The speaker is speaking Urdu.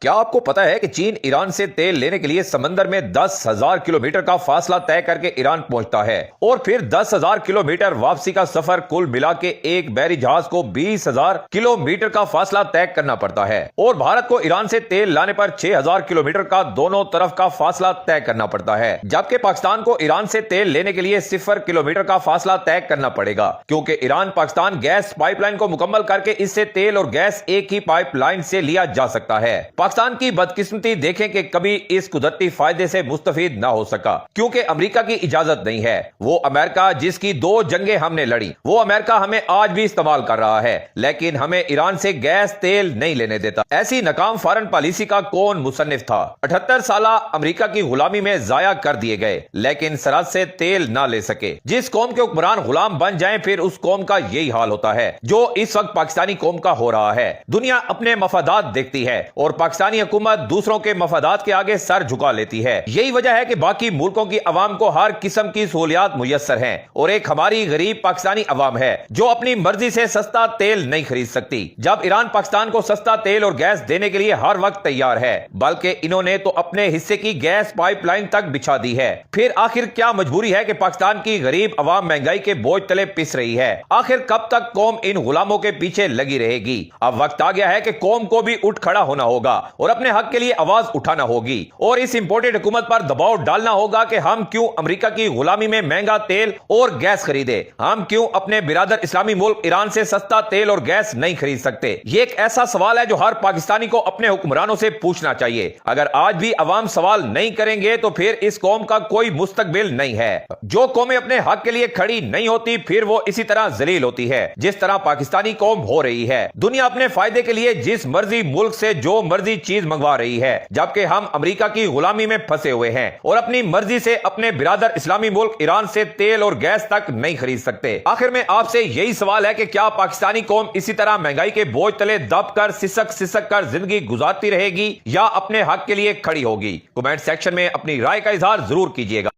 کیا آپ کو پتا ہے کہ چین ایران سے تیل لینے کے لیے سمندر میں 10,000 کلومیٹر کا فاصلہ طے کر کے ایران پہنچتا ہے اور پھر 10,000 کلومیٹر واپسی کا سفر کل ملا کے ایک بحری جہاز کو 20,000 کلومیٹر کا فاصلہ طے کرنا پڑتا ہے اور بھارت کو ایران سے تیل لانے پر 6,000 کلومیٹر کا دونوں طرف کا فاصلہ طے کرنا پڑتا ہے، جبکہ پاکستان کو ایران سے تیل لینے کے لیے 0 کلومیٹر کا فاصلہ طے کرنا پڑے گا، کیونکہ Iran Pakistan gas pipeline کو مکمل کر کے اس سے تیل اور گیس ایک ہی پائپ لائن سے لیا جا سکتا ہے۔ پاکستان کی بدقسمتی دیکھیں کہ کبھی اس قدرتی فائدے سے مستفید نہ ہو سکا، کیونکہ امریکہ کی اجازت نہیں ہے۔ وہ امریکہ جس کی 2 جنگیں ہم نے لڑی، وہ امریکہ ہمیں آج بھی استعمال کر رہا ہے، لیکن ہمیں ایران سے گیس تیل نہیں لینے دیتا۔ ایسی ناکام فارن پالیسی کا کون مصنف تھا؟ 78 سالہ امریکہ کی غلامی میں ضائع کر دیے گئے، لیکن سرحد سے تیل نہ لے سکے۔ جس قوم کے حکمران غلام بن جائیں پھر اس قوم کا یہی حال ہوتا ہے جو اس وقت پاکستانی قوم کا ہو رہا ہے۔ دنیا اپنے مفادات دیکھتی ہے اور پاکستانی حکومت دوسروں کے مفادات کے آگے سر جھکا لیتی ہے۔ یہی وجہ ہے کہ باقی ملکوں کی عوام کو ہر قسم کی سہولیات میسر ہیں اور ایک ہماری غریب پاکستانی عوام ہے جو اپنی مرضی سے سستا تیل نہیں خرید سکتی، جب ایران پاکستان کو سستا تیل اور گیس دینے کے لیے ہر وقت تیار ہے، بلکہ انہوں نے تو اپنے حصے کی گیس پائپ لائن تک بچھا دی ہے۔ پھر آخر کیا مجبوری ہے کہ پاکستان کی غریب عوام مہنگائی کے بوجھ تلے پس رہی ہے؟ آخر کب تک قوم ان غلاموں کے پیچھے لگی رہے گی؟ اب وقت آ گیا ہے کہ قوم کو بھی اٹھ کھڑا ہونا ہوگا اور اپنے حق کے لیے آواز اٹھانا ہوگی اور اس امپورٹڈ حکومت پر دباؤ ڈالنا ہوگا کہ ہم کیوں امریکہ کی غلامی میں مہنگا تیل اور گیس خریدے، ہم کیوں اپنے برادر اسلامی ملک ایران سے سستا تیل اور گیس نہیں خرید سکتے۔ یہ ایک ایسا سوال ہے جو ہر پاکستانی کو اپنے حکمرانوں سے پوچھنا چاہیے۔ اگر آج بھی عوام سوال نہیں کریں گے تو پھر اس قوم کا کوئی مستقبل نہیں ہے۔ جو قومیں اپنے حق کے لیے کھڑی نہیں ہوتی پھر وہ اسی طرح ذلیل ہوتی ہے جس طرح پاکستانی قوم ہو رہی ہے۔ دنیا اپنے فائدے کے لیے جس مرضی ملک سے جو مرضی چیز منگوا رہی ہے، جبکہ ہم امریکہ کی غلامی میں پھنسے ہوئے ہیں اور اپنی مرضی سے اپنے برادر اسلامی ملک ایران سے تیل اور گیس تک نہیں خرید سکتے۔ آخر میں آپ سے یہی سوال ہے کہ کیا پاکستانی قوم اسی طرح مہنگائی کے بوجھ تلے دب کر سسک کر زندگی گزارتی رہے گی یا اپنے حق کے لیے کھڑی ہوگی؟ کمنٹ سیکشن میں اپنی رائے کا اظہار ضرور کیجیے گا۔